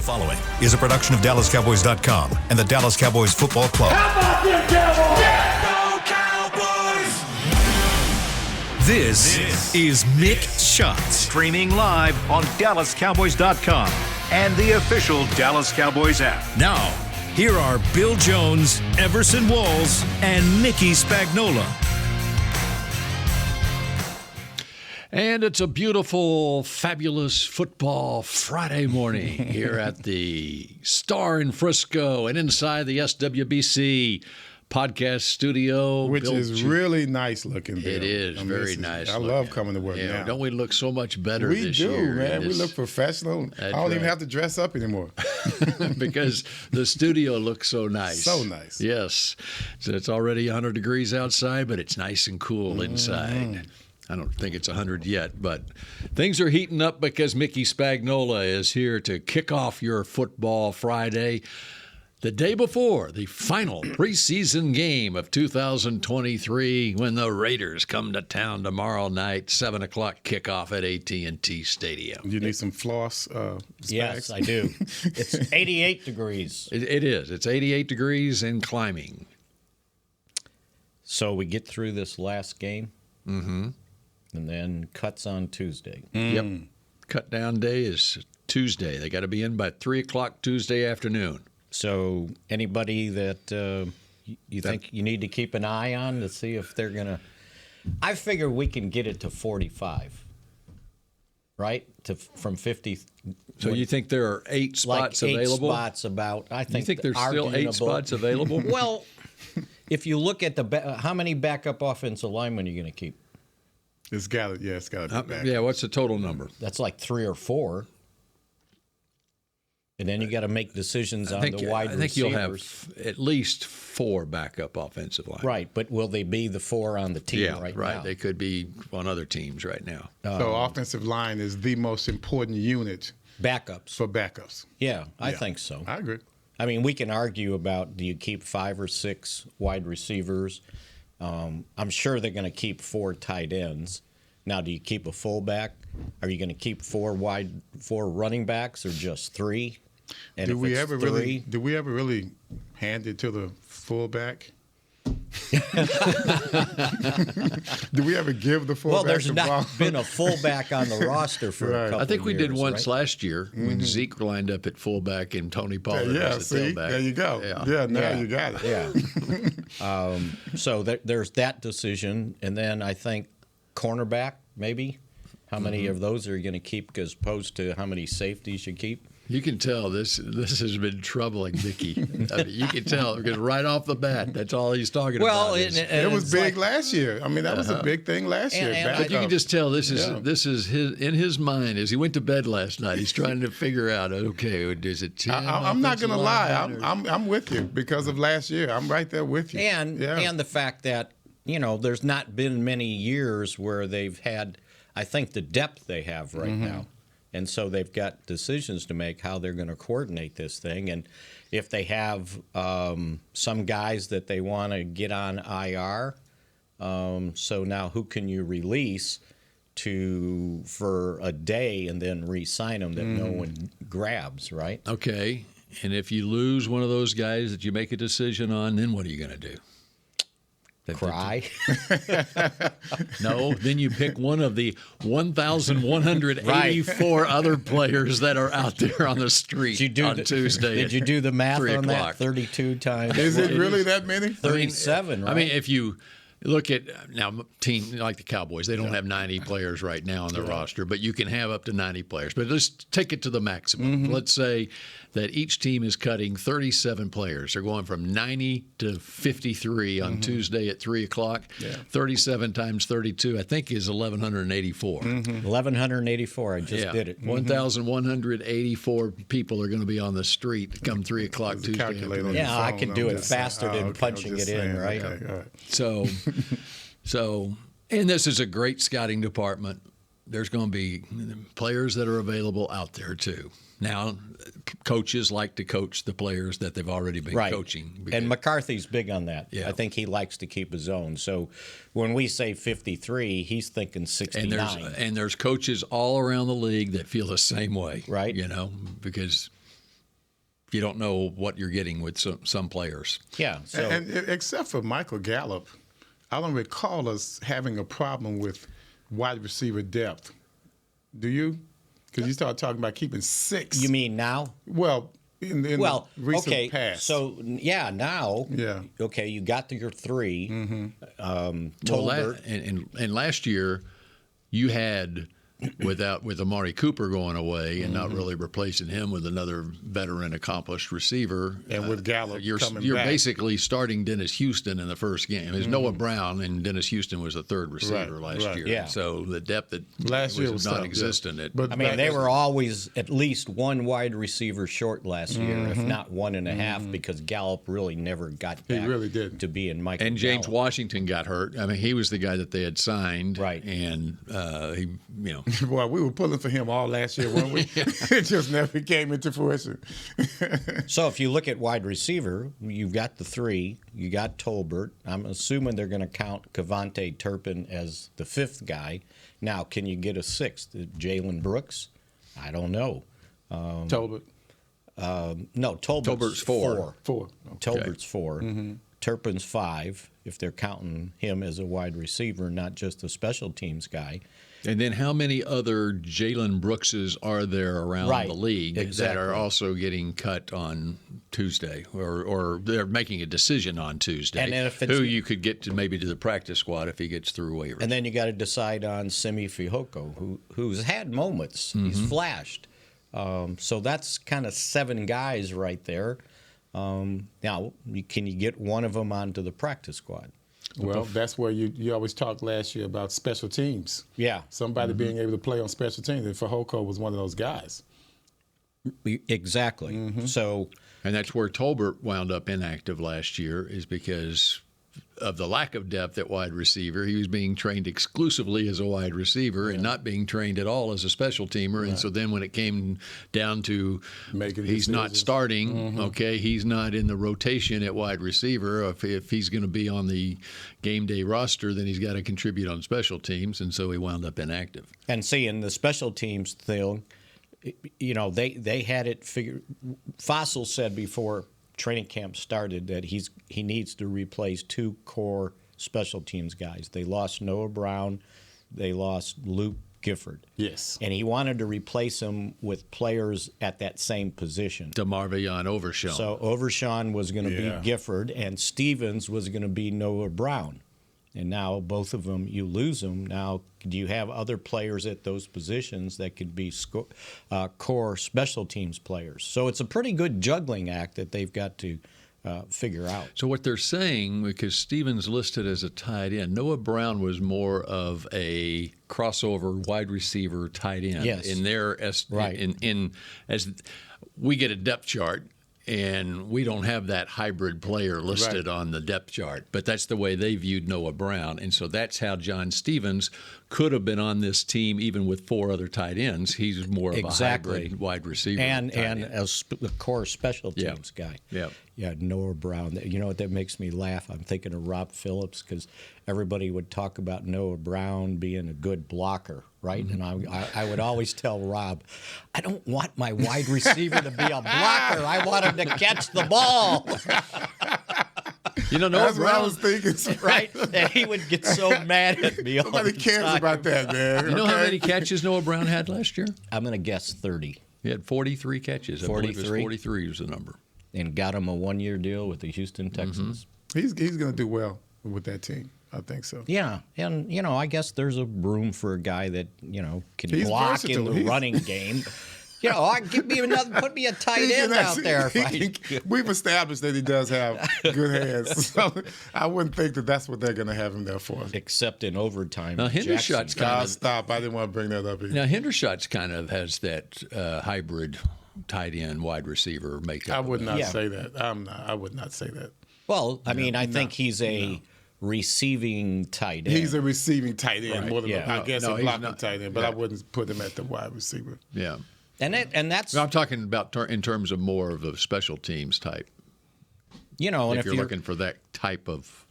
The following is a production of DallasCowboys.com and the Dallas Cowboys Football Club. How about them Cowboys? Yeah, go Cowboys! This is Mick Shots. Streaming live on DallasCowboys.com and the official Dallas Cowboys app. Now, here are Bill Jones, Everson Walls, and Mickey Spagnola. And it's a beautiful, fabulous football Friday morning here at the Star in Frisco and inside the SWBC podcast studio. Which is really nice looking, Bill. It is very nice. I love coming to work now. Don't we look so much better this year? We do, man. We look professional. I don't even have to dress up anymore. Because the studio looks so nice. So nice. Yes. So it's already 100 degrees outside, but it's nice and cool inside. I don't think it's 100 yet, but things are heating up because Mickey Spagnola is here to kick off your football Friday, the day before the final preseason game of 2023 when the Raiders come to town tomorrow night, 7 o'clock kickoff at AT&T Stadium. You need some floss Yes, I do. It's 88 degrees. It is. It's 88 degrees and climbing. So we get through this last game. Mm-hmm. And then cuts on Tuesday. Yep. Cut down day is Tuesday. They got to be in by 3 o'clock Tuesday afternoon. So anybody that you think you need to keep an eye on to see if they're going to – I figure we can get it to 45, right, from 50. So you think there are 8 spots available? 8 spots about. I think you think there's still 8 spots available? Well, if you look at how many backup offensive linemen are you going to keep? It's got to be back. Yeah, what's the total number? That's like 3 or 4. And then you got to make decisions on the wide receivers. I think you'll have at least 4 backup offensive linemen. Right, but will they be the 4 on the team now? Right. They could be on other teams right now. So offensive line is the most important unit. Backups. For backups. Yeah, I think so. I agree. I mean, we can argue about do you keep 5 or 6 wide receivers. I'm sure they're going to keep 4 tight ends. Now, do you keep a fullback? Are you going to keep 4 running backs or just 3? And do we ever really hand it to the fullback? Do we ever give the fullback? Well, there's the not ball? been a fullback on the roster for a couple I think we years, did once right? last year when Zeke lined up at fullback and Tony Pollard was the tailback. There you go. Yeah, you got it. Yeah. So there's that decision, and then I think cornerback maybe. How many of those are you going to keep as opposed to how many safeties you keep? You can tell this has been troubling Mickey. I mean, you can tell because right off the bat, that's all he's talking about. It was big last year. I mean, that was a big thing last year. But you can just tell this is in his mind as he went to bed last night. He's trying to figure out, okay, is it 10? I'm not going to lie. I'm with you because of last year. I'm right there with you. And the fact that there's not been many years where they've had, I think, the depth they have right now. And so they've got decisions to make how they're going to coordinate this thing. And if they have some guys that they want to get on IR, so now who can you release for a day and then re-sign them that no one grabs, right? Okay. And if you lose one of those guys that you make a decision on, then what are you going to do? Cry? No, then you pick one of the 1,184 other players that are out there on the street on Tuesday. Did you do the math on 3:00? that? 32 times. Is it really that many? 37, right? I mean, if you look at now team like the Cowboys, they don't have 90 players right now on their roster, but you can have up to 90 players. But let's take it to the maximum. Let's say that each team is cutting 37 players. They're going from 90 to 53 on Tuesday at 3 o'clock. 37 times 32, I think, is 1,184. 1,184. I just did it. 1,184 people are going to be on the street come 3 o'clock Tuesday afternoon. Yeah, I can do it faster than punching it in, right? Okay, all right. So, and this is a great scouting department. There's going to be players that are available out there too. Now, coaches like to coach the players that they've already been coaching. And McCarthy's big on that. Yeah. I think he likes to keep his own. So when we say 53, he's thinking 69. And there's coaches all around the league that feel the same way. Right. Because you don't know what you're getting with some players. Yeah. So and except for Michael Gallup, I don't recall us having a problem with wide receiver depth. Do you? Because you started talking about keeping 6. you mean now? Well, in the recent okay. past. So now. Yeah. Okay, you got your 3. Well, Tolbert. and last year, you had with Amari Cooper going away and not really replacing him with another veteran, accomplished receiver, and with Gallup you're coming back. basically starting Dennis Houston in the first game. There's Noah Brown, and Dennis Houston was the third receiver last year. Yeah. So the depth that Last year was tough, non-existent. yeah. But I mean, they were always at least one wide receiver short last year, if not 1.5, because Gallup really never got back really didn't. to being Michael and James Gallup. Washington got hurt. I mean, he was the guy that they had signed, Right. And he, Boy, we were pulling for him all last year, weren't we? It just never came into fruition. So if you look at wide receiver, you've got the 3. You got Tolbert. I'm assuming they're going to count Kevontae Turpin as the 5th guy. Now, can you get a 6th? Jalen Brooks? I don't know. Tolbert. No, Tolbert's 4. 4. Tolbert's 4. Turpin's 5, if they're counting him as a wide receiver, not just a special teams guy. And then how many other Jalen Brookses are there around Right, the league that exactly. are also getting cut on Tuesday, or they're making a decision on Tuesday? And then if it's- who you could get to maybe to the practice squad if he gets through waivers. And then you got to decide on Simi Fehoko, who's had moments. He's flashed. So that's kind of 7 guys right there. Now, can you get one of them onto the practice squad? Well, that's where you always talked last year about special teams. Yeah. Somebody being able to play on special teams. And Fehoko was one of those guys. Exactly. So, And that's where Tolbert wound up inactive last year, is because of the lack of depth at wide receiver. He was being trained exclusively as a wide receiver and not being trained at all as a special teamer. Right. And so then when it came down to Making he's not decisions. starting, okay, he's not in the rotation at wide receiver. If he's going to be on the game day roster, then he's got to contribute on special teams, and so he wound up inactive. and see, in the special teams thing, they had it figured. Fossil said before training camp started that he needs to replace 2 core special teams guys. They lost Noah Brown, they lost Luke Gifford. Yes. And he wanted to replace them with players at that same position. DeMarvion Overshown. So Overshawn was going to Yeah. be Gifford, and Stevens was going to be Noah Brown. And now both of them, you lose them. Now, do you have other players at those positions that could be core special teams players? So it's a pretty good juggling act that they've got to figure out. So what they're saying, because Stevens listed as a tight end, Noah Brown was more of a crossover wide receiver tight end. Yes. In their Right. in as we get a depth chart, and we don't have that hybrid player listed on the depth chart, but that's the way they viewed Noah Brown, and so that's how John Stevens could have been on this team even with 4 other tight ends. He's more of a hybrid wide receiver and tight end. a core special teams guy. Yeah. Yeah, Noah Brown. You know what, that makes me laugh? I'm thinking of Rob Phillips, because everybody would talk about Noah Brown being a good blocker, right? And I would always tell Rob, I don't want my wide receiver to be a blocker. I want him to catch the ball. Noah That's what I Brown. was thinking. Right? And he would get so mad at me all Nobody the cares time. about that, man. You know how okay? many catches Noah Brown had last year? I'm going to guess 30. He had 43 catches. I believe it was 43? 43 was the number. And got him a 1-year deal with the Houston Texans. He's going to do well with that team. I think so. Yeah, and I guess there's a room for a guy that can He's block versatile. in the running game. Put me a tight end out there. We've established that he does have good hands. So I wouldn't think that that's what they're going to have him there for. Except in overtime. Now, Hendershot's God, stop. I didn't want to bring that up either. Now, Hendershot's kind of has that hybrid tight end wide receiver makeup. I would not Yeah. say that. I would not say that. Well, I think he's a receiving tight end. He's a receiving tight end Right, more than yeah. I guess No, a he's blocking not. tight end, but I wouldn't put him at the wide receiver. Yeah. and that's No, I'm talking about in terms of more of a special teams type. and If you're looking for that type of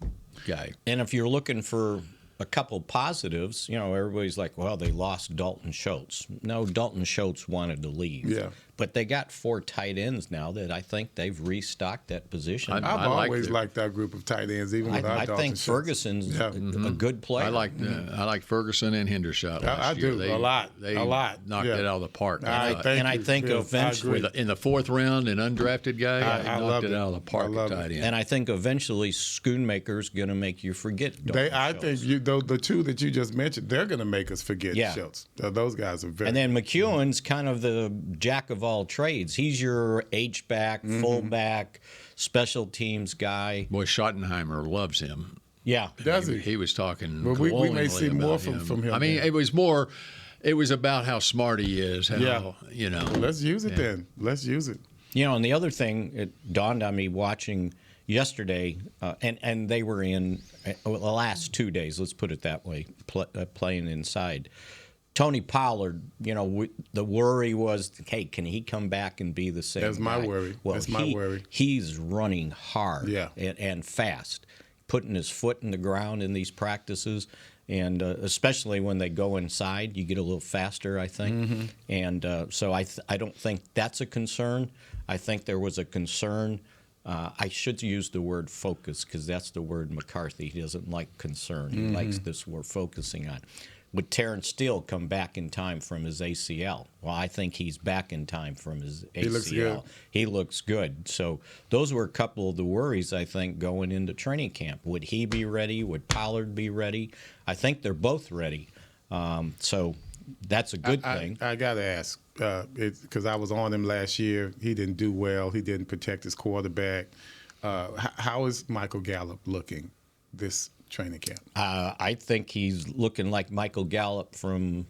guy. and if you're looking for a couple positives. You know, everybody's like, well, they lost Dalton Schultz. No, Dalton Schultz wanted to leave. Yeah. But they got 4 tight ends now that I think they've restocked that position. I've always liked that group of tight ends, even without I Dalton think Schultz. Ferguson's a good player. I like Ferguson and Hendershot last I year. do, a lot. They A lot. knocked Yeah. it out of the park. I think eventually in the 4th round, an undrafted guy, they I knocked loved it it. out of the park I at loved it. tight end. And I think eventually Schoonmaker's going to make you forget Dalton I Schultz. think the two that you just mentioned, they're going to make us forget Schultz. Those guys are very. And then McEwen's kind of the jack of all trades. He's your H-back, fullback, special teams guy. Boy, Schottenheimer loves him. Yeah. Does he? He was talking. Well, we may see glowingly more about from him. I mean, then. it was about how smart he is. How, you know. Well, let's use it then. Let's use it. You know, and the other thing, it dawned on me watching yesterday, and they were in the last 2 days, let's put it that way, playing inside. Tony Pollard, you know, the worry was, hey, can he come back and be the same That's my guy? worry. Well, That's my worry. He's running hard Yeah. and fast, putting his foot in the ground in these practices. And especially when they go inside, you get a little faster, I think. And so I don't think that's a concern. I think there was a concern. I should use the word focus because that's the word McCarthy. He doesn't like concern. He likes this we're focusing on. Would Terrence Steele come back in time from his ACL? Well, I think he's back in time from his ACL. He looks good. He looks good. So those were a couple of the worries, I think, going into training camp. Would he be ready? Would Pollard be ready? I think they're both ready. So that's a good thing. I got to ask, because I was on him last year. He didn't do well. He didn't protect his quarterback. How is Michael Gallup looking this training camp? I think he's looking like Michael Gallup from,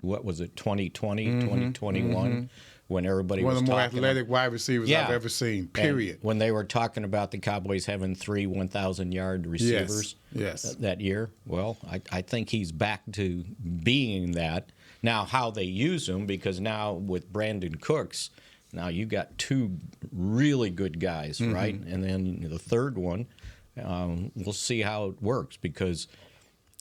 what was it, 2020, 2021, when everybody was talking. One of the more athletic wide receivers I've ever seen, period. And when they were talking about the Cowboys having 3 1,000-yard receivers that year, well, I think he's back to being that. Now, how they use him, because now with Brandon Cooks, now you got 2 really good guys, right? And then the third one, we'll see how it works, because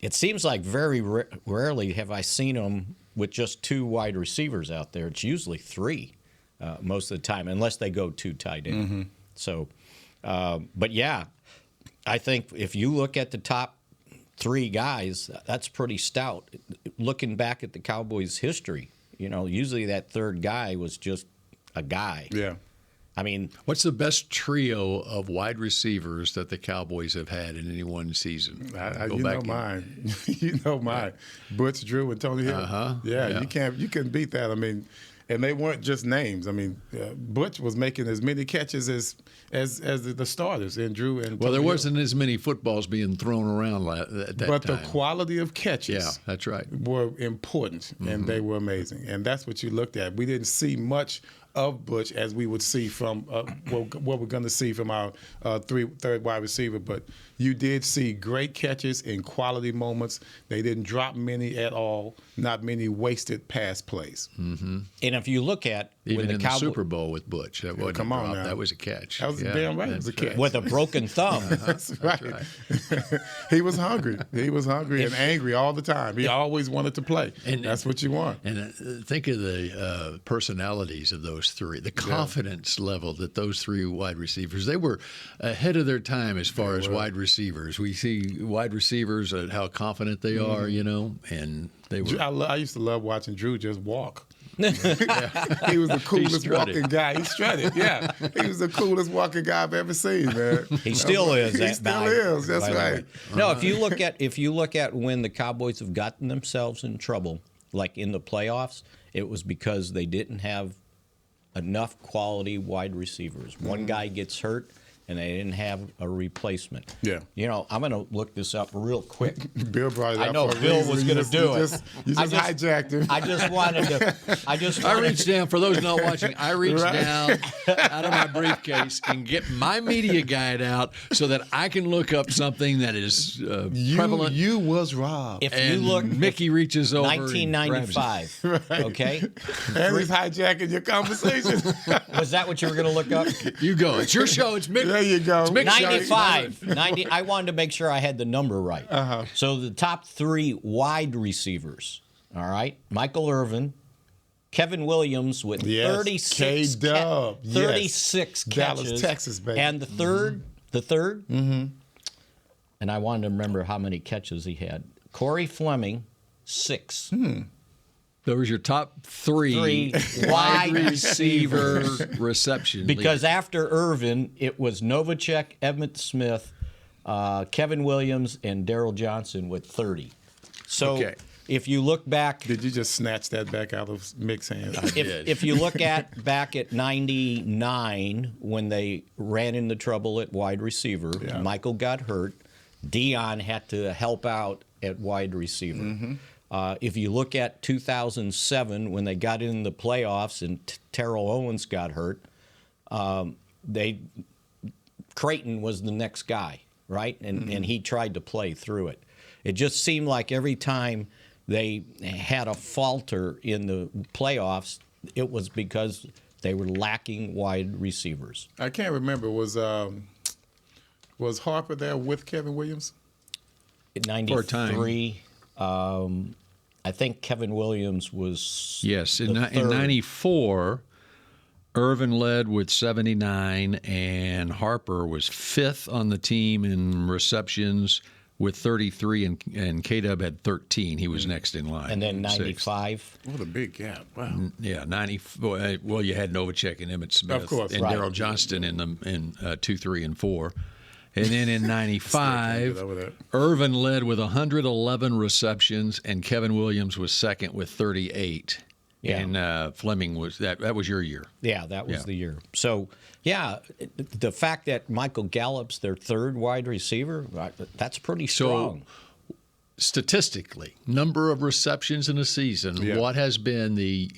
it seems like very rarely have I seen them with just 2 wide receivers out there. It's usually 3 most of the time, unless they go 2 tight end. So, but yeah, I think if you look at the top 3 guys, that's pretty stout. Looking back at the Cowboys' history, you know, usually that third guy was just a guy. Yeah. I mean, what's the best trio of wide receivers that the Cowboys have had in any one season? You know mine. You know mine. Butch, Drew, and Tony Hill. Yeah, you couldn't beat that. I mean, and they weren't just names. I mean, Butch was making as many catches as the starters, and Drew and well, there Tony wasn't as many footballs being thrown around at that time. But the quality of catches, yeah, that's right, were important, and they were amazing, and that's what you looked at. We didn't see much of Butch as we would see from what we're going to see from our third wide receiver, but you did see great catches in quality moments. They didn't drop many at all, not many wasted pass plays. And if you look at even in the Super Bowl with Butch, that wasn't come on a drop. now. That was a catch. That was damn right. It was a catch with a broken thumb. That's right. He was hungry. He was hungry and angry all the time. He always wanted to play, and that's what you want. And think of the personalities of those 3, the confidence level that those 3 wide receivers, they were ahead of their time as far as wide receivers. We see wide receivers at how confident they are, you know, and they were. I used to love watching Drew just walk. He was the coolest walking guy. He strutted, yeah. He was the coolest walking guy I've ever seen, man. He still is. He still is. That's right. No, if you look at when the Cowboys have gotten themselves in trouble, like in the playoffs, it was because they didn't have enough quality wide receivers. One guy gets hurt, and they didn't have a replacement. Yeah. You know, I'm going to look this up real quick. Bill brought it up. I know for a Bill reason. was going to do it. You just hijacked him. I just wanted to. I reached down, for those not watching, I reached down out of my briefcase and get my media guide out so that I can look up something that is prevalent. You was robbed. If you look, Mickey reaches over 1995, okay? And he's hijacking your conversation. Was that what you were going to look up? You go. It's your show. It's Mick There you go. 95. 90. I wanted to make sure I had the number right. So the top 3 wide receivers, all right? Michael Irvin, Kevin Williams with 36 K-Dub. 36 catches. Dallas, Texas, baby. And the third, and I wanted to remember how many catches he had. Corey Fleming, 6. Those were your top 3 wide receiver reception Because leaders. after Irvin, it was Novacek, Emmitt Smith, Kevin Williams, and Darryl Johnson with 30. So if you look back... Did you just snatch that back out of Mick's hand? If you look back at 99, when they ran into trouble at wide receiver, Michael got hurt. Dion had to help out at wide receiver. If you look at 2007, when they got in the playoffs and Terrell Owens got hurt, Creighton was the next guy, right? And he tried to play through it. It just seemed like every time they had a falter in the playoffs, it was because they were lacking wide receivers. I can't remember. Was Harper there with Kevin Williams? In 93, I think Kevin Williams was Yes, in the third. 94, Irvin led with 79, and Harper was 5th on the team in receptions with 33, and K-Dub had 13. He was next in line. And then with 95. What a big gap. Wow. Yeah, 90. Well, you had Novacek and Emmitt Smith. Of course. And Right. Darryl Johnston in 2, 3, and 4. And then in 95, over that. Irvin led with 111 receptions, and Kevin Williams was second with 38. Yeah. And Fleming was that was your year. Yeah, that was Yeah. the year. So, yeah, the fact that Michael Gallup's their third wide receiver, that's pretty strong. Statistically, number of receptions in a season, what has been the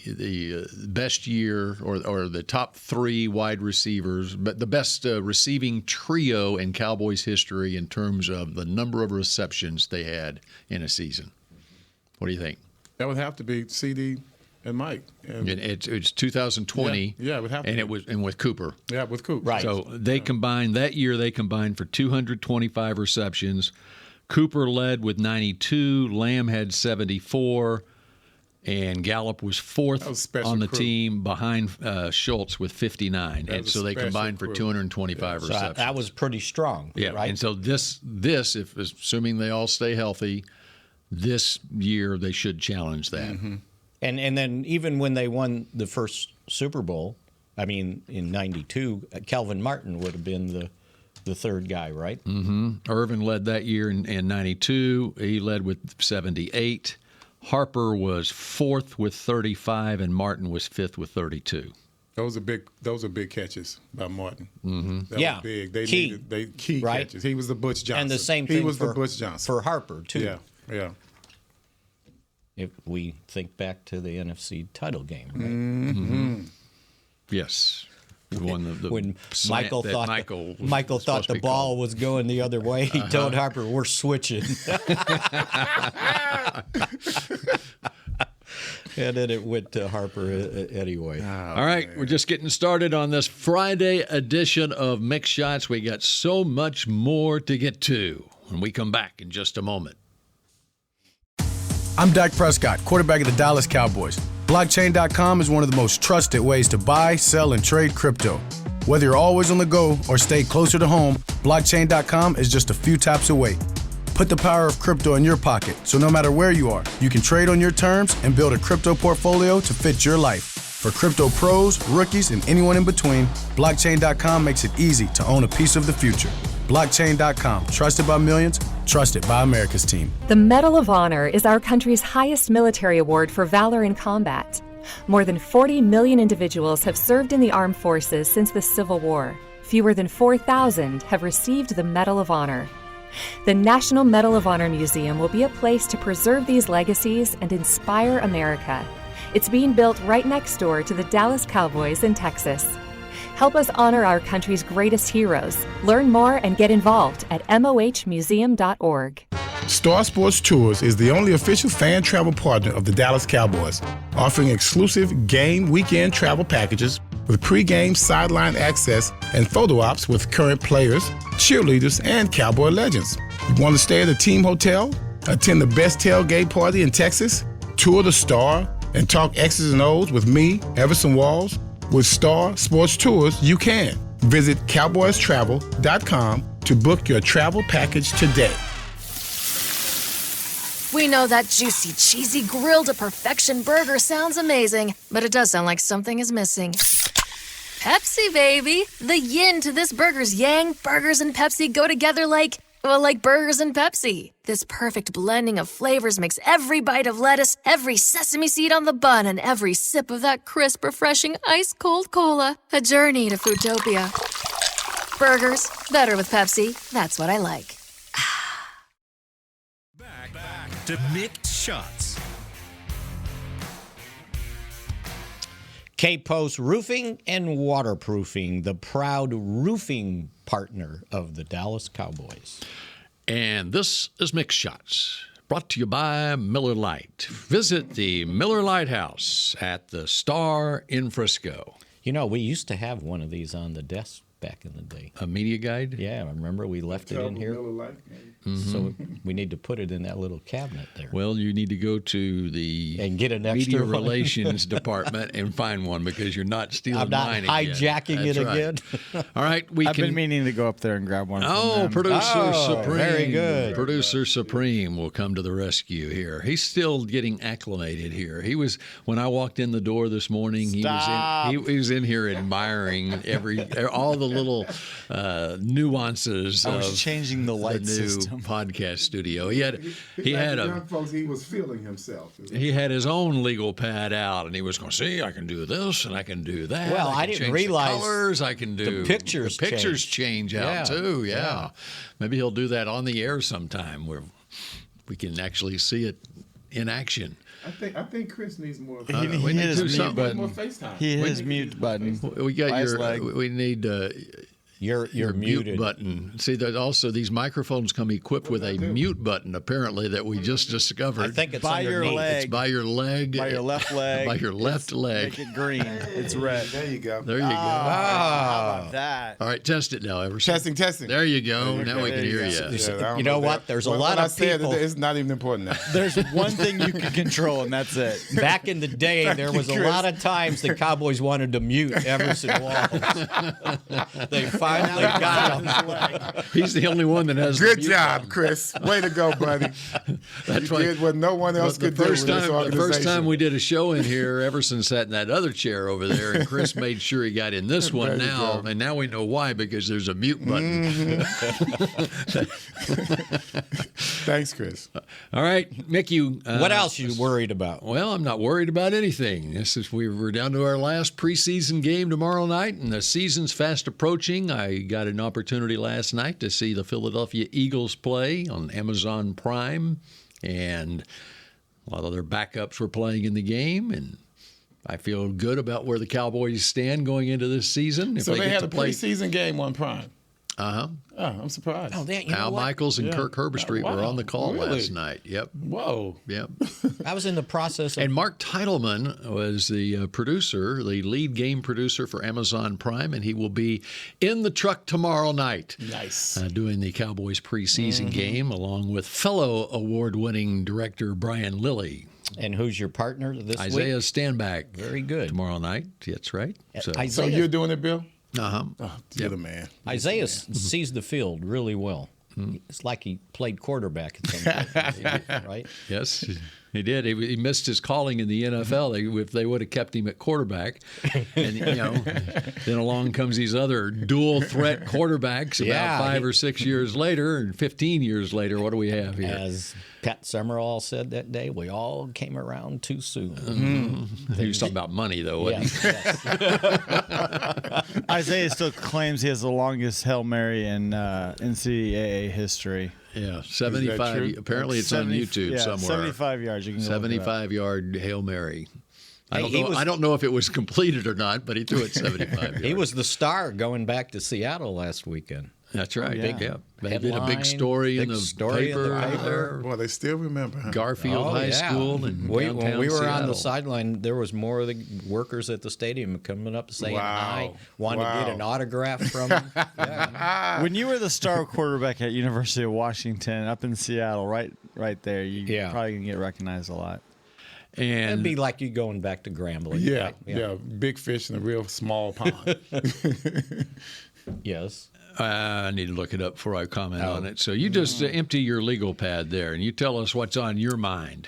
best year or the top 3 wide receivers, but the best receiving trio in Cowboys history in terms of the number of receptions they had in a season? What do you think? That would have to be CD and Mike. And It's 2020. Yeah, it would have to and be. it was with Cooper. yeah, with Coop. Right. So they combined that year. They combined for 225 receptions. Cooper led with 92. Lamb had 74, and Gallup was 4th That was special on the crew. team behind Schultz with 59. That And was so they special combined for crew. 225 So receptions. that was pretty strong, yeah. right? And so this, if assuming they all stay healthy, this year they should challenge that. And then even when they won the first Super Bowl, I mean, in 92, Calvin Martin would have been the third guy, right? Irvin led that year in 92. He led with 78. Harper was 4th with 35, and Martin was 5th with 32. Those are big catches by Martin. That Yeah. was big. They Key. needed key Right. catches. He was the Butch Johnson. And the same he thing was for, the Butch Johnson. for Harper, too. Yeah. If we think back to the NFC title game, right? Yes. He won the When slant Michael that thought Michael Michael was thought supposed to the be ball called. was going the other way, he told Harper, "We're switching," and then it went to Harper anyway. All right, we're just getting started on this Friday edition of Mick Shots. We got so much more to get to when we come back in just a moment. I'm Dak Prescott, quarterback of the Dallas Cowboys. Blockchain.com is one of the most trusted ways to buy, sell, and trade crypto. Whether you're always on the go or stay closer to home, Blockchain.com is just a few taps away. Put the power of crypto in your pocket, so no matter where you are, you can trade on your terms and build a crypto portfolio to fit your life. For crypto pros, rookies, and anyone in between, Blockchain.com makes it easy to own a piece of the future. Blockchain.com, trusted by millions, trusted by America's team. The Medal of Honor is our country's highest military award for valor in combat. More than 40 million individuals have served in the armed forces since the Civil War. Fewer than 4,000 have received the Medal of Honor. The National Medal of Honor Museum will be a place to preserve these legacies and inspire America. It's being built right next door to the Dallas Cowboys in Texas. Help us honor our country's greatest heroes. Learn more and get involved at mohmuseum.org. Star Sports Tours is the only official fan travel partner of the Dallas Cowboys, offering exclusive game weekend travel packages, with pregame sideline access and photo ops with current players, cheerleaders, and Cowboy legends. You want to stay at a team hotel, attend the best tailgate party in Texas, tour the Star, and talk X's and O's with me, Everson Walls? With Star Sports Tours, you can. Visit cowboystravel.com to book your travel package today. We know that juicy, cheesy, grilled to perfection burger sounds amazing, but it does sound like something is missing. Pepsi, baby! The yin to this burger's yang. Burgers and Pepsi go together like burgers and Pepsi. This perfect blending of flavors makes every bite of lettuce, every sesame seed on the bun, and every sip of that crisp, refreshing, ice-cold cola a journey to Foodtopia. Burgers, better with Pepsi. That's what I like. Back to Mick Shots. K-Post Roofing and Waterproofing, the proud roofing partner of the Dallas Cowboys. And this is Mick Shots, brought to you by Miller Lite. Visit the Miller Lighthouse at the Star in Frisco. You know, we used to have one of these on the desk back in the day. A media guide? Yeah, I remember we left it in here. So we need to put it in that little cabinet there. Well, you need to go to the and get an media extra one. relations department and find one because you're not stealing I'm not mine again. hijacking it That's right. again. All right, I've been meaning to go up there and grab one. Oh, from them. Producer Supreme. very good. Producer Supreme will come to the rescue here. He's still getting acclimated here. He was, when I walked in the door this morning, he was in here admiring all the little nuances I was of changing the light new system. podcast studio. He had young folks, he was feeling himself. he had his own legal pad out, and he was going, see, I can do this and I can do that. Well, I I can didn't change realize the colors. I can do the pictures change out Yeah, too. Yeah. yeah. Maybe he'll do that on the air sometime where we can actually see it in action. I think Chris needs more. He we hit need his to do mute something. button. More FaceTime. He hit his mute button. We got By his your. leg. We need You're your muted. mute button. See, there's also these microphones come equipped with a mute button. Apparently, that we just discovered. I think it's By your underneath. leg. It's by your leg. By your left leg. By your left leg. Make it green. It's red. There you go. There you go. How about that? All right, test it now, Everson. Testing. There you go. Now we can hear you. Yeah, You know what? There's a lot of people. It's not even important now. There's one thing you can control, and that's it. Back in the day, there was a lot of times the Cowboys wanted to mute Everson Walls. They finally got him. He's the only one that has. Good the mute job, button. Chris. Way to go, buddy. That's You right. did what no one else The could do first in this time, the organization. first time we did a show in here, Everson sat in that other chair over there, and Chris made sure he got in this one There you now. go. And now we know why, because there's a mute button. Thanks, Chris. All right, Mickey. What else you worried about? Well, I'm not worried about anything. We're down to our last preseason game tomorrow night, and the season's fast approaching. I got an opportunity last night to see the Philadelphia Eagles play on Amazon Prime, and a lot of their backups were playing in the game, and I feel good about where the Cowboys stand going into this season. If So they get had to a play, preseason game on Prime. uh-huh. Oh, I'm surprised. Oh, you know Al what? Michaels and Yeah. Kirk Herbstreit Oh, were wow. on the call Really? last night. Yep. Whoa. Yep. I was in the process of. And Mark Titleman was the producer, the lead game producer for Amazon Prime, and he will be in the truck tomorrow night. Nice. Doing the Cowboys preseason game along with fellow award-winning director Brian Lilly. And who's your partner this Isaiah week? Standback. Very good. Tomorrow night. That's right. So, Isaiah, So you're doing it, Bill? uh-huh. Oh, you're the man. Isaiah sees the field really well. It's like he played quarterback at some point, right? Yes, he did. He missed his calling in the NFL. If they would have kept him at quarterback, and then along comes these other dual threat quarterbacks. Yeah, About 5 or 6 years later, and 15 years later, what do we have here? As Pat Summerall said that day, we all came around too soon. He was talking about money, though. Wasn't he? Yes. Isaiah still claims he has the longest Hail Mary in NCAA history. Yeah, true? 75. Apparently, it's on YouTube somewhere. 75 yards. You can go look it up. 75-yard Hail Mary. I Hey, don't know if it was completed or not, but he threw it 75 yards. He was the star going back to Seattle last weekend. That's right. Yeah. Yeah. They did a big Headline, story in big the story in the paper. paper. Boy, they still remember. Huh? Garfield High School in When downtown we were on Seattle. the sideline, there was more of the workers at the stadium coming up saying hi, wanting to get an autograph from them. Yeah. When you were the star quarterback at University of Washington up in Seattle, right there, you probably going to get recognized a lot. And It'd be like you going back to Grambling. Yeah, right? yeah, big fish in a real small pond. Yes. I need to look it up before I comment on it. So you just empty your legal pad there, and you tell us what's on your mind.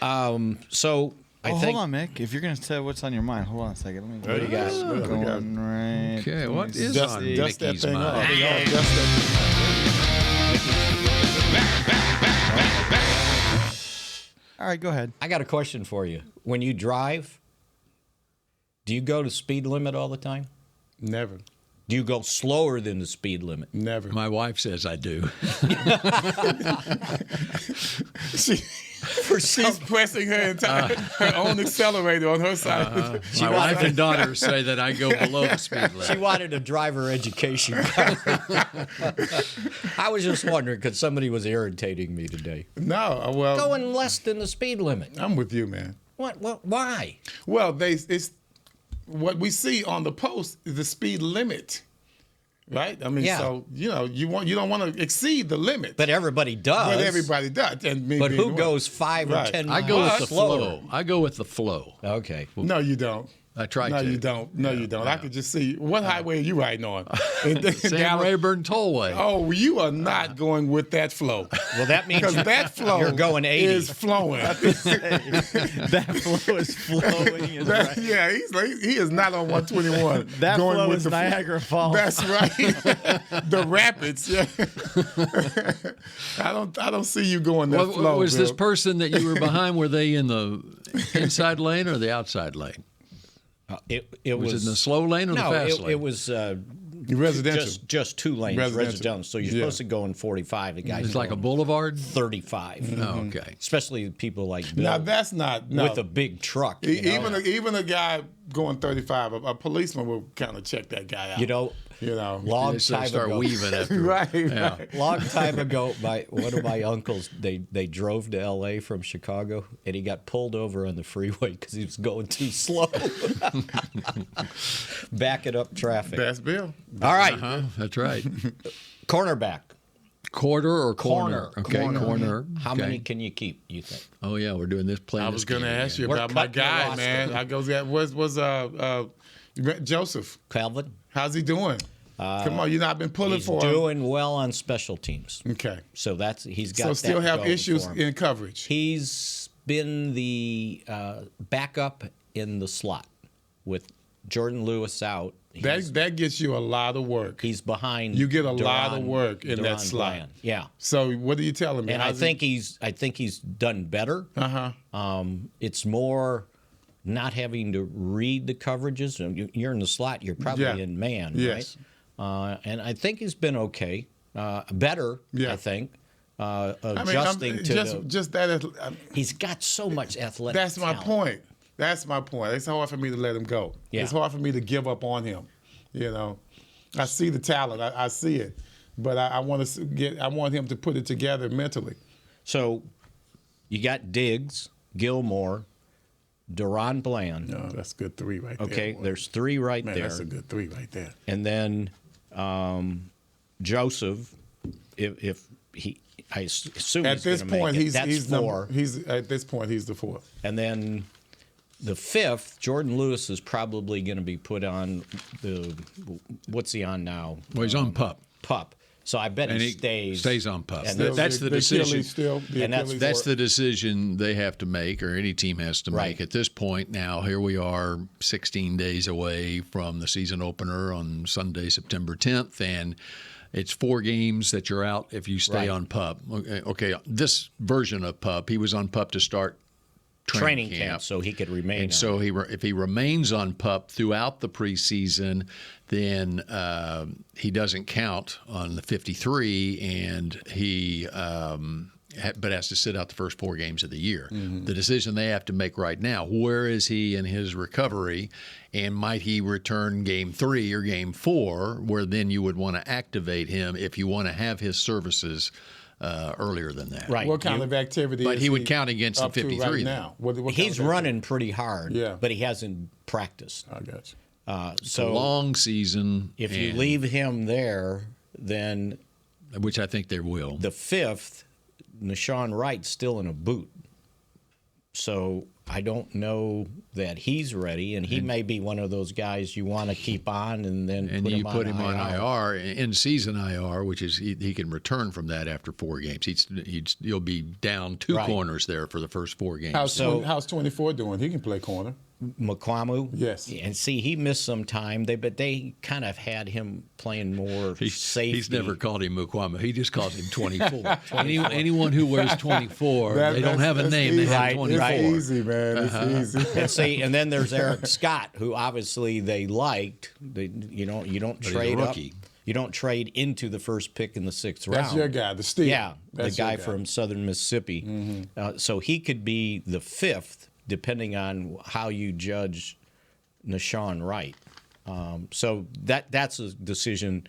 So I think. Hold on, Mick. If you're going to tell what's on your mind, hold on a second. Let me What do you got? going right. Okay, what is Dust- on Dust that Mickey's thing off. mind? Yeah, dust that All right, go ahead. I got a question for you. When you drive, do you go to speed limit all the time? thing. Never. Do you go slower than the speed limit? Never. My wife says I do. She's pressing her own accelerator on her side. My wife and daughter say that I go below the speed limit. She wanted a driver education card. I was just wondering because somebody was irritating me today. No, well, Going less than the speed limit. I'm with you, man. What? Why? Well, it's what we see on the post is the speed limit, right? I mean, Yeah. so you don't want to exceed the limit, But everybody does. but everybody does. And me But being who one. goes 5 or Right. 10 I miles go with the slower? flow. I go with the flow. Okay. No, you don't. I try No, to. you don't. No, you don't. I could just see what highway are you riding on? Sam Rayburn Tollway. Oh, you are not going with that flow. Well, that means Because that flow you're going 80. is flowing. That flow is flowing. Is right. Yeah, he is not on 121. That going flow with is the Niagara Falls. That's right. The rapids. Yeah. I don't see you going that flow. Was this Bill. person that you were behind? Were they in the inside lane or the outside lane? It Was it in the slow lane or the fast lane? it was residential? just 2 lanes Residential. residential. So you're Yeah. supposed to go in 45. The guy's It's like a going boulevard. 35. Oh, okay. Especially people like Bill Now that's not no. with a big truck. You know? even a guy going 35, a policeman will kind of check that guy out. You know, long They time start ago. weaving after. right, Yeah. right. Long time ago, one of my uncles, they drove to L.A. from Chicago, and he got pulled over on the freeway because he was going too slow, backing up traffic. That's Bill. All right, That's right. cornerback. Quarter or corner? Okay, corner. How Okay. many can you keep, you think? Oh yeah, we're doing this. I was going to ask you We're about my cutting the guy, roster. man. I goes that was Joseph. Calvin? How's he doing? Come on, you not been pulling He's for him. doing well on special teams. Okay. So he's got So that still have going issues for him. in coverage. He's been the backup in the slot with Jordan Lewis out. That gets you a lot of work. He's behind. You get a lot of Duran- work in that Duran slot. Bland. Yeah, So what are you telling me? and I How's think he's done better. It's more not having to read the coverages. You're in the slot. You're probably Yeah. in man, Yes. right? And I think he's been okay. Better, Yeah. I think. I mean, Adjusting to just that. he's got so much athletic. That's my talent. point. That's my point. It's hard for me to let him go. Yeah. It's hard for me to give up on him. You know, I see the talent. I see it, but I want to I want him to put it together mentally. So you got Diggs, Gilmore, Duran Bland. No, that's a good 3 right there. Okay, boy. there's 3 right Man, there. that's a good 3 right there. And then Joseph, if he, I assume At he's this gonna make point, it. he's That's 4. At this point, he's the 4th. And then the 5th, Jordan Lewis is probably going to be put on the what's he on now? Well, he's on PUP. PUP. So I bet And he stays on PUP. And That's the decision. Achilles still, the And that's- Achilles That's work. the decision they have to make, or any team has to Right. make at this point. Now, here we are 16 days away from the season opener on Sunday, September 10th, and it's 4 games that you're out if you stay Right. on PUP. Okay, this version of PUP, he was on PUP to start training camp, so he could remain. And so if he remains on PUP throughout the preseason, then he doesn't count on the 53, and he but has to sit out the first 4 games of the year. Mm-hmm. The decision they have to make right now, where is he in his recovery, and might he return game 3 or game 4, where then you would want to activate him if you want to have his services earlier than that. Right. What kind of activity But is he would count against the up to 53 right then. now? What kind He's of running pretty hard, Yeah. but he hasn't practiced. I got you. It's So a long season. if you and- leave him there, then which I think they will. the 5th, Nashawn Wright's still in a boot. So I don't know that he's ready, and he may be one of those guys you want to keep on and then And put you him put on him on IR. IR, in-season IR, which is he can return from that after 4 games. You'll be down 2 Right. corners there for the first 4 games. How's 24 doing? He can play corner. McQuamu? Yes. And see, he missed some time, but they kind of had him playing more safety. He's never called him Mukwama. He just calls him 24. Anyone who wears 24, they don't have a name. They have 24. It's easy, man. It's easy. And see, and then there's Eric Scott, who obviously they liked. You don't he's a trade up. rookie. You don't trade into the first pick in the 6th round. That's your guy, the Steve. Yeah, That's the guy your from Southern Mississippi. So he could be the 5th, depending on how you judge Nashawn Wright. So that's a decision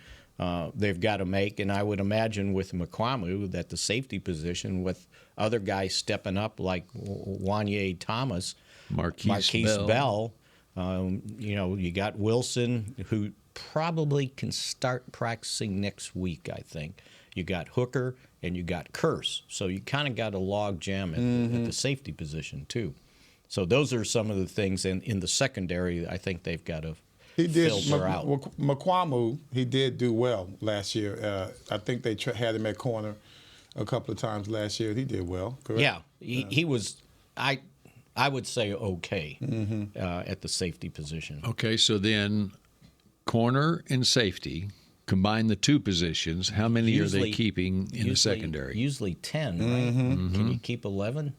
they've got to make. And I would imagine with McQuamu that the safety position, with other guys stepping up like Wanye Thomas, Marquise Bell, you got Wilson, who probably can start practicing next week, I think. You got Hooker and you got Curse. So you kind of got a log jam at the safety position, too. So those are some of the things in the secondary I think they've got to filter out. McQuamu, he did do well last year. I think they had him at corner a couple of times last year. He did well, correct? Yeah, he was, I would say, okay at the safety position. Okay, so then corner and safety, combine the 2 positions. How many are they keeping in the secondary? Usually 10, right? Can you keep 11?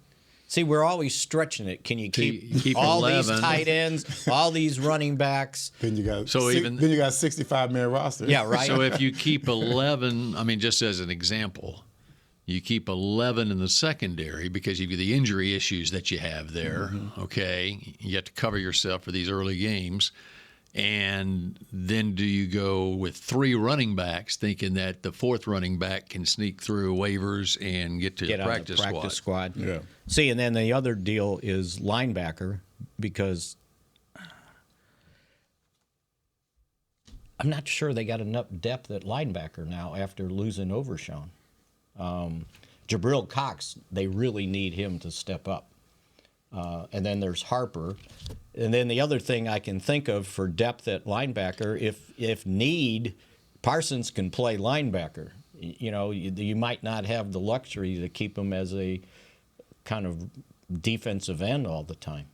See, we're always stretching it. Can you keep all 11. these tight ends, all these running backs? Then you got then you got 65-man roster. Yeah, right. So if you keep 11, I mean, just as an example, you keep 11 in the secondary because of the injury issues that you have there, okay? You have to cover yourself for these early games. And then do you go with 3 running backs thinking that the 4th running back can sneak through waivers and get to the practice squad? Yeah. See, and then the other deal is linebacker, because I'm not sure they got enough depth at linebacker now after losing Overshawn. Jabril Cox, they really need him to step up. And then there's Harper. And then the other thing I can think of for depth at linebacker, if need, Parsons can play linebacker. You might not have the luxury to keep him as a kind of defensive end all the time.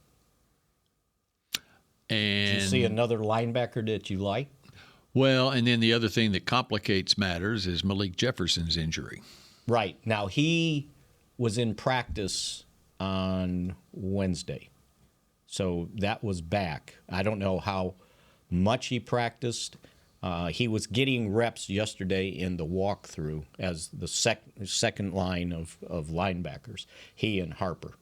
And Do you see another linebacker that you like? Well, and then the other thing that complicates matters is Malik Jefferson's injury. Right. Now, he was in practice on Wednesday. So that was back. I don't know how much he practiced. He was getting reps yesterday in the walkthrough as the second line of linebackers, he and Harper.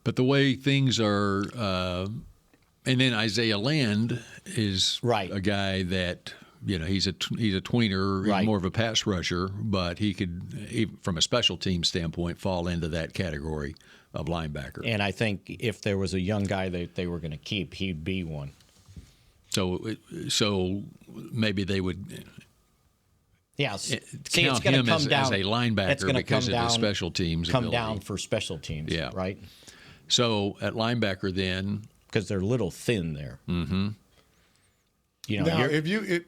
But the way things are, and then Isaiah Land is a guy that, he's a tweener, Right. more of a pass rusher, but he could, from a special team standpoint, fall into that category of linebacker. And I think if there was a young guy that they were going to keep, he'd be one. So maybe they would count him as a linebacker because of his special teams come ability. down for special teams, right? So at linebacker then, because they're a little thin there. Mm-hmm. Now,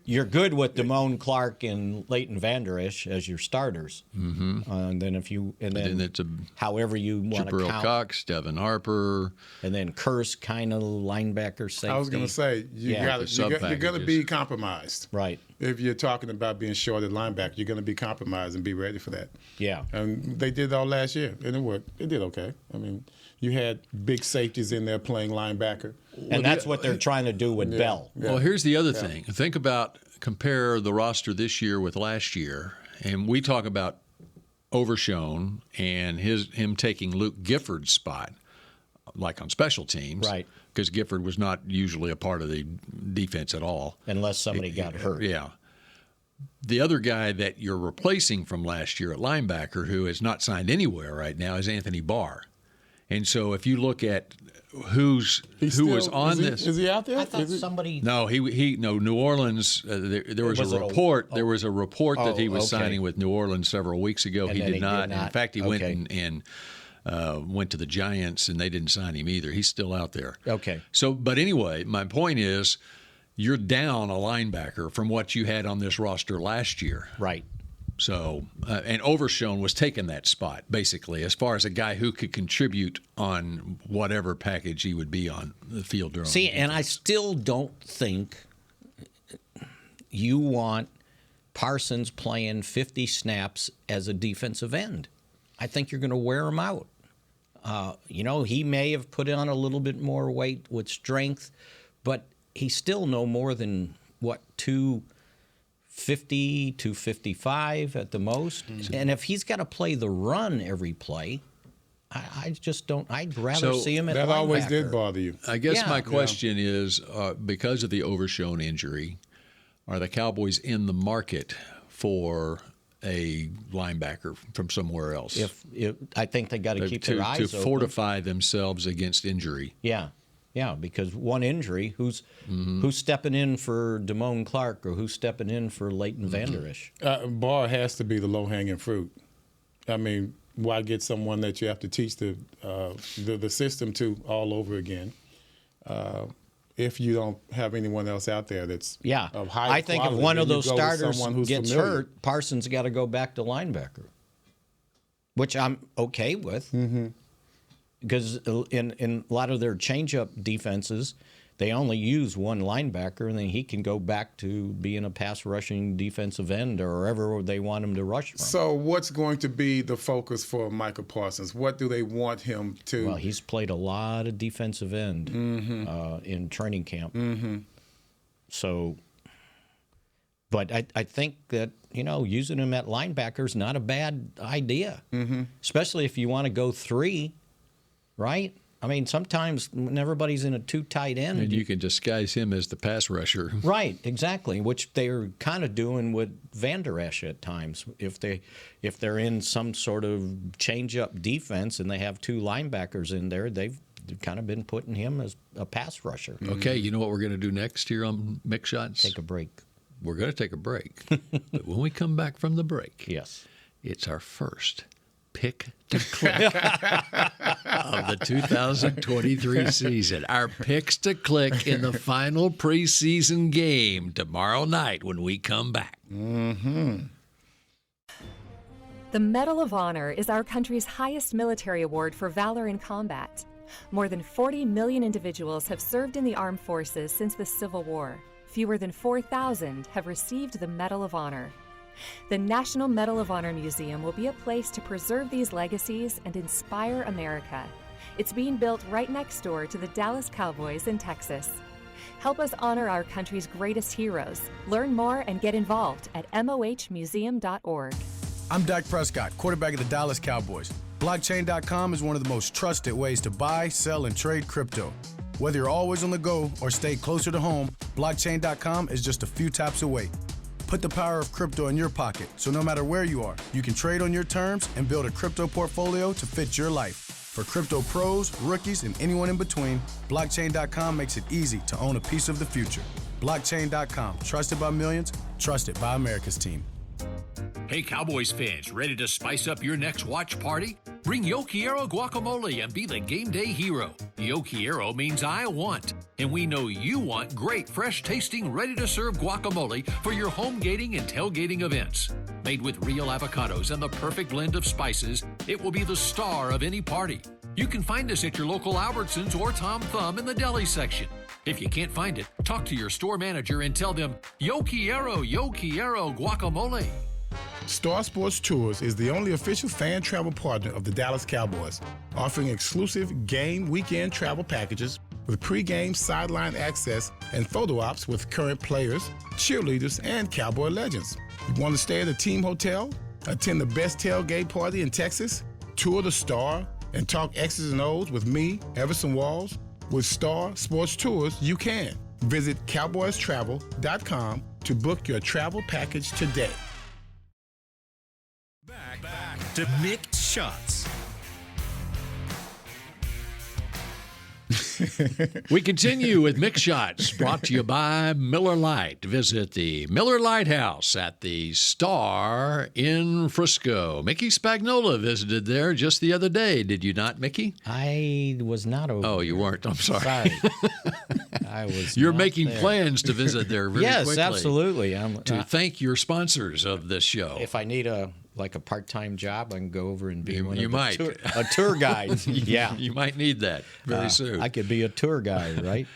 you're good with Damone Clark and Leighton Vander Esch as your starters, and then then it's however you want to Jabril count. Cox, Devin Harper, and then Curse kind of linebacker safety. I was going to say you're going to be compromised, right? If you're talking about being short at linebacker, you're going to be compromised and be ready for that. Yeah, and they did all last year, and it worked. It did okay. I mean, you had big safeties in there playing linebacker. And that's what they're trying to do with Bell. Yeah. Well, here's the other thing. Compare the roster this year with last year, and we talk about Overshown and him taking Luke Gifford's spot, like on special teams, right? Because Gifford was not usually a part of the defense at all, unless somebody got hurt. Yeah. The other guy that you're replacing from last year at linebacker, who is not signed anywhere right now, is Anthony Barr. And so if you look at who was on this, is he out there? I thought somebody. No, New Orleans. There was a report. There was a report that he was signing with New Orleans several weeks ago. He did not. In fact, he went and went to the Giants, and they didn't sign him either. He's still out there. Okay. So, but anyway, my point is, you're down a linebacker from what you had on this roster last year. Right. So, and Overshown was taking that spot, basically, as far as a guy who could contribute on whatever package he would be on the field during. See, and I still don't think you want Parsons playing 50 snaps as a defensive end. I think you're going to wear him out. He may have put on a little bit more weight with strength, but he's still no more than, 250, 255 at the most. Mm-hmm. And if he's got to play the run every play, I just don't. I'd rather see him at linebacker. That always did bother you. I guess my question is, because of the Overshown injury, are the Cowboys in the market for a linebacker from somewhere else? If I think they got to keep their eyes open to fortify themselves against injury. Yeah, because one injury, who's stepping in for Damone Clark or who's stepping in for Leighton Vander Esch? Barr has to be the low-hanging fruit. I mean, why get someone that you have to teach the system to all over again if you don't have anyone else out there that's of high quality? I think if one of those starters gets hurt, Parsons got to go back to linebacker, which I'm okay with. Mm-hmm. Because in a lot of their change-up defenses, they only use one linebacker, and then he can go back to being a pass-rushing defensive end or wherever they want him to rush from. So what's going to be the focus for Micah Parsons? What do they want him to? Well, he's played a lot of defensive end in training camp. Mm-hmm. So, but I think that, using him at linebacker is not a bad idea, especially if you want to go 3. Right? I mean, sometimes when everybody's in a too tight end. And you can disguise him as the pass rusher. Right, exactly, which they're kind of doing with Vander Esch at times. If they're in some sort of change-up defense and they have 2 linebackers in there, they've kind of been putting him as a pass rusher. Okay, you know what we're going to do next here on Mick Shots? Take a break. We're going to take a break. But when we come back from the break, yes, it's our first pick to click of the 2023 season. Our picks to click in the final preseason game tomorrow night when we come back. The Medal of Honor is our country's highest military award for valor in combat. More than 40 million individuals have served in the armed forces since the Civil War. Fewer than 4,000 have received the Medal of Honor. The National Medal of Honor Museum will be a place to preserve these legacies and inspire America. It's being built right next door to the Dallas Cowboys in Texas. Help us honor our country's greatest heroes. Learn more and get involved at mohmuseum.org. I'm Dak Prescott, quarterback of the Dallas Cowboys. Blockchain.com is one of the most trusted ways to buy, sell, and trade crypto. Whether you're always on the go or stay closer to home, Blockchain.com is just a few taps away. Put the power of crypto in your pocket, so no matter where you are, you can trade on your terms and build a crypto portfolio to fit your life. For crypto pros, rookies, and anyone in between, Blockchain.com makes it easy to own a piece of the future. Blockchain.com, trusted by millions, trusted by America's team. Hey, Cowboys fans, ready to spice up your next watch party? Bring Yo Quiero guacamole and be the game day hero. Yo Quiero means I want, and we know you want great, fresh-tasting, ready-to-serve guacamole for your home gating and tailgating events. Made with real avocados and the perfect blend of spices, it will be the star of any party. You can find us at your local Albertsons or Tom Thumb in the deli section. If you can't find it, talk to your store manager and tell them, Yo Quiero guacamole. Star Sports Tours is the only official fan travel partner of the Dallas Cowboys, offering exclusive game weekend travel packages with pre-game sideline access and photo ops with current players, cheerleaders, and Cowboy legends. You want to stay at a team hotel, Attend the best tailgate party in Texas? Tour the Star and talk X's and O's with me, Everson Walls? With Star Sports Tours, you can. Visit cowboystravel.com to book your travel package today. Back to Mick Shots. We continue with Mick Shots, brought to you by Miller Lite. Visit the Miller Lighthouse at the Star in Frisco. Mickey Spagnola visited there just the other day. Did you not, Mickey? I was not over. Oh, you weren't. I'm sorry. I was. You're not making there. plans to visit there very yes, quickly. absolutely. To thank your sponsors of this show. If I need a part-time job, I can go over and be a tour guide. Yeah, you might need that very soon. I could be a tour guide, right?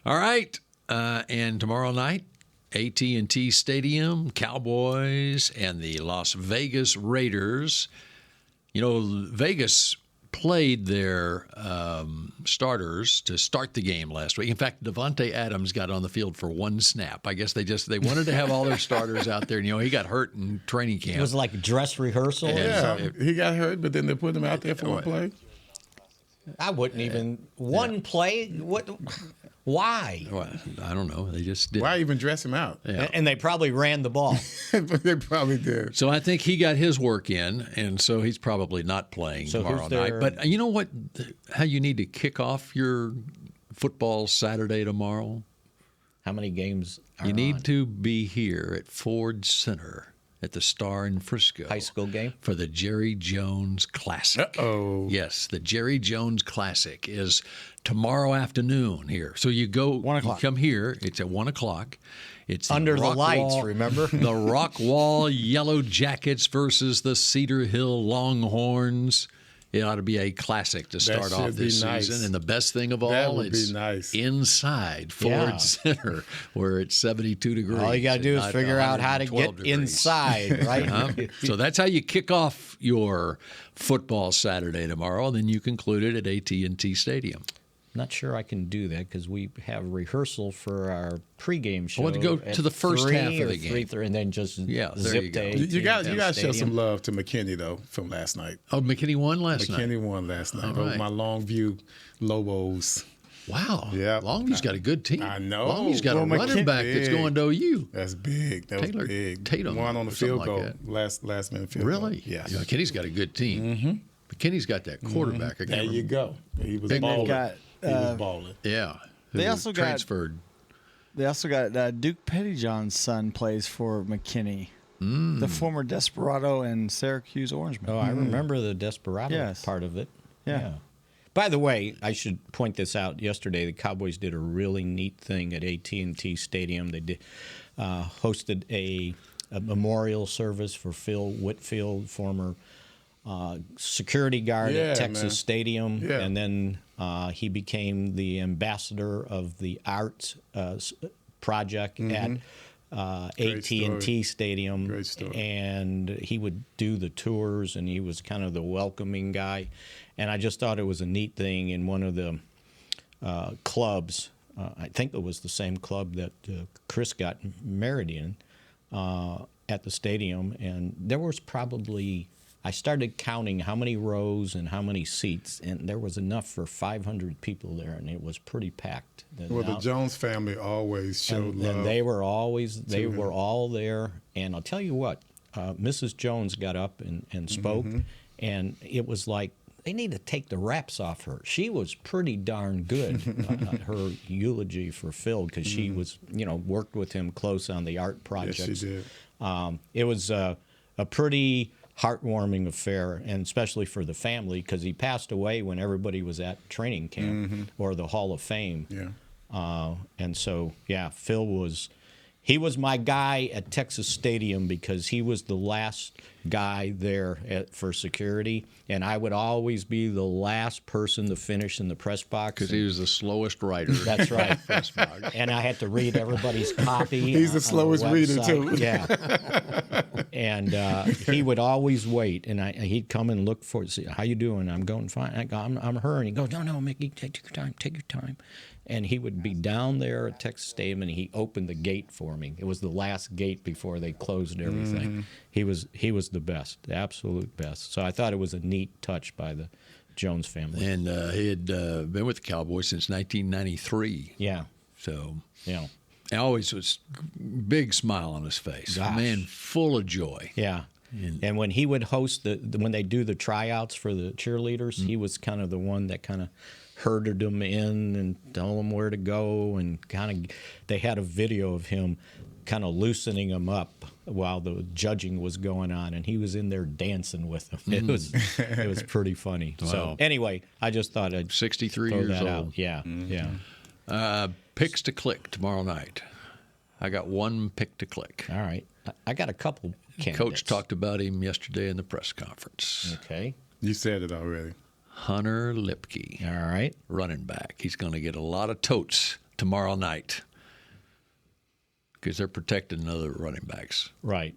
All right, and tomorrow night, AT&T Stadium, Cowboys and the Las Vegas Raiders. You know, Vegas played their starters to start the game last week. In fact, Devontae Adams got on the field for one snap. I guess they wanted to have all their starters out there. And, you know, he got hurt in training camp. It was like dress rehearsal. Yeah, he got hurt, but then they put him out there for one play. I wouldn't even play. What? Why? Well, I don't know. They just did. Why even dress him out? Yeah. And they probably ran the ball. They probably did. So I think he got his work in, and so he's probably not playing tomorrow night. But you know what? How you need to kick off your football Saturday tomorrow? How many games are You need on? to be here at Ford Center at the Star in Frisco. High school game? For the Jerry Jones Classic. Uh-oh. Yes, the Jerry Jones Classic is tomorrow afternoon here. So you go, 1 o'clock. You come here. It's at 1 o'clock. It's Under the Rock lights, Wall- remember? The Rock Wall Yellow Jackets versus the Cedar Hill Longhorns. It ought to be a classic to start off this season. And the best thing of all, it's inside Ford Center where it's 72 degrees. All you got to do is figure out how to get inside, right? So that's how you kick off your football Saturday tomorrow, and then you conclude it at AT&T Stadium. Not sure I can do that because we have rehearsal for our pregame show. I want to go to the first half of the game. And then just zip to You got to show Stadium. some love to McKinney, though, from last night. Oh, McKinney won last night? McKinney won last night. All right. My Longview Lobos. Wow. Yeah. Longview's got a good team. I know. Longview's got a running back that's going to OU. That's big. That Taylor was big. Tatum Won on the or something field goal, like last minute field goal. Really? Yes. Yeah, McKinney's got a good team. Mm-hmm. McKinney's got that quarterback. I can't There remember. you go. He was Big balling. got, He was balling. Yeah. They Who also got- transferred. They also got Duke Pettyjohn's son plays for McKinney, the former Desperado and Syracuse Orangeman. Oh, I remember the Desperado part of it. Yeah. By the way, I should point this out. Yesterday, the Cowboys did a really neat thing at AT&T Stadium. They did hosted a memorial service for Phil Whitfield, former security guard at Texas Stadium, and then he became the ambassador of the arts project at AT&T Stadium. Great story. And he would do the tours, and he was kind of the welcoming guy. And I just thought it was a neat thing in one of the clubs. I think it was the same club that Chris got married in at the stadium. And there was probably, I started counting how many rows and how many seats, and there was enough for 500 people there, and it was pretty packed. Well, the Jones family always showed love. And they were all there. And I'll tell you what, Mrs. Jones got up and spoke, and it was like, they need to take the wraps off her. She was pretty darn good, her eulogy for Phil, because she was, worked with him close on the art projects. Yes, she did. It was a pretty heartwarming affair, and especially for the family, because he passed away when everybody was at training camp or the Hall of Fame. Yeah. And so, Phil was... He was my guy at Texas Stadium because he was the last guy there for security, and I would always be the last person to finish in the press box. Because he was the slowest writer. That's right. And I had to read everybody's copy. He's the slowest reader, too. Yeah. And he would always wait, and he'd come and look for, see, how you doing? I'm going fine. I go, I'm hurrying. He goes, no, Mickey, take your time. And he would be down there at Texas Stadium, and he opened the gate for me. It was the last gate before they closed everything. He was the best, the absolute best. So I thought it was a neat touch by the Jones family. And he had been with the Cowboys since 1993. Yeah. So, yeah. And always was big smile on his face. Gosh. Man, full of joy. Yeah. And when he would host when they do the tryouts for the cheerleaders, he was kind of the one that kind of herded them in and told them where to go, and kind of they had a video of him kind of loosening them up while the judging was going on, and he was in there dancing with them. It was pretty funny. Wow. So anyway, I just thought I'd 63 throw years that old. out. Yeah, yeah. Picks to click tomorrow night. I got one pick to click. All right. I got a couple candidates. Coach talked about him yesterday in the press conference. Okay. You said it already. Hunter Lipke. All right. Running back. He's going to get a lot of totes tomorrow night because they're protecting other running backs. Right.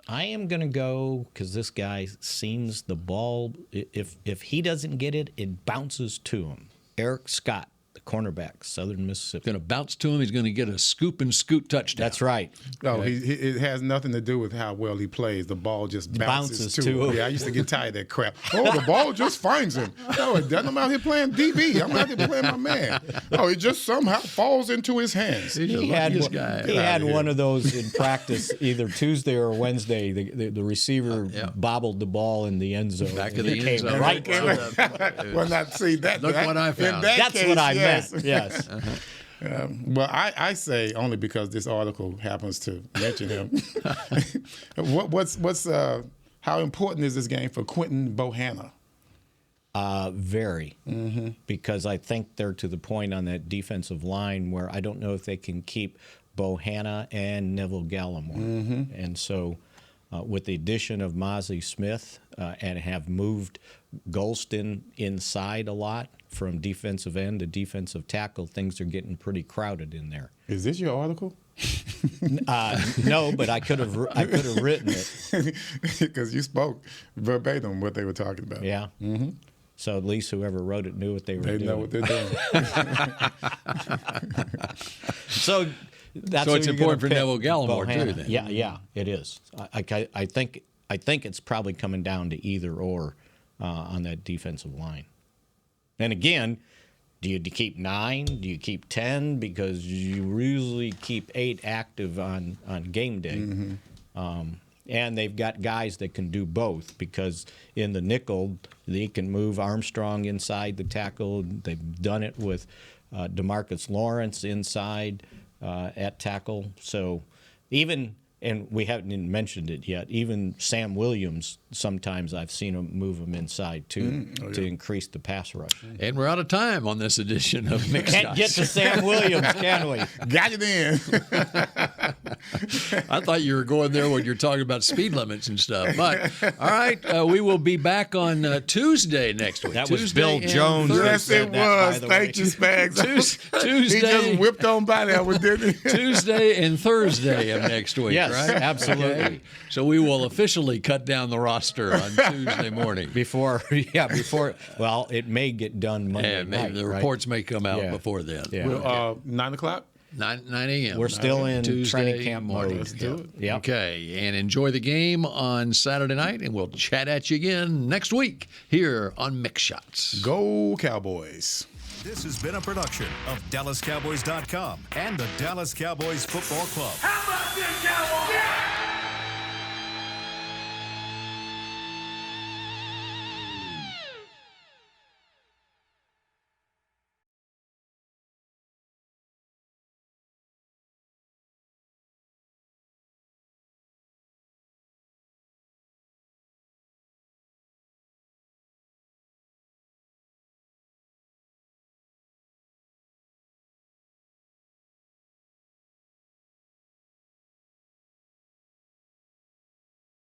I am going to go because this guy seems the ball, if he doesn't get it, it bounces to him. Eric Scott, the cornerback, Southern Mississippi. Going to bounce to him. He's going to get a scoop and scoot touchdown. That's right. No, it has nothing to do with how well he plays. The ball just bounces to him. Yeah, I used to get tired of that crap. Oh, the ball just finds him. No, it doesn't. I'm out here playing DB. I'm out here playing my man. Oh, it just somehow falls into his hands. He had one of those in practice either Tuesday or Wednesday. The receiver bobbled the ball in the end zone. Back of the end zone. Right. Well, not see that. Look what I found. That's what I meant. Yes. Well, I say only because this article happens to mention him. How important is this game for Quentin Bohanna? Very, because I think they're to the point on that defensive line where I don't know if they can keep Bohanna and Neville Gallimore, and so with the addition of Mozzie Smith and have moved Golston inside a lot from defensive end to defensive tackle, things are getting pretty crowded in there. Is this your article? No, but I could have written it because you spoke verbatim what they were talking about. Yeah. Mm-hmm. So at least whoever wrote it knew what they were doing. They know what they're doing. So it's important for Neville Gallimore too. Then. Yeah, it is. I think it's probably coming down to either or on that defensive line. And again, do you keep 9? Do you keep 10? Because you usually keep 8 active on game day. And they've got guys that can do both because in the nickel, they can move Armstrong inside the tackle. They've done it with DeMarcus Lawrence inside at tackle. So even, and we haven't even mentioned it yet, even Sam Williams, sometimes I've seen him move him inside too to increase the pass rush. And we're out of time on this edition of Mick Shots. Can't get to Sam Williams, can we? Got it in. I thought you were going there when you're talking about speed limits and stuff. But, all right, we will be back on Tuesday next week. That Tuesday was Bill Jones. Yes, it was. Thank you, Spags. Tuesday. He just whipped on by that one, didn't he? Tuesday and Thursday of next week, yes, right? Absolutely. Okay. So we will officially cut down the roster on Tuesday morning. Before, well, it may get done Monday night. The reports may come out before then. Yeah. Well, 9 o'clock? 9 a.m. We're still in Tuesday training camp morning. mode. Let's do it. Yep. Okay, and enjoy the game on Saturday night, and we'll chat at you again next week here on Mick Shots. Go Cowboys. This has been a production of DallasCowboys.com and the Dallas Cowboys Football Club. How about this, Cowboys?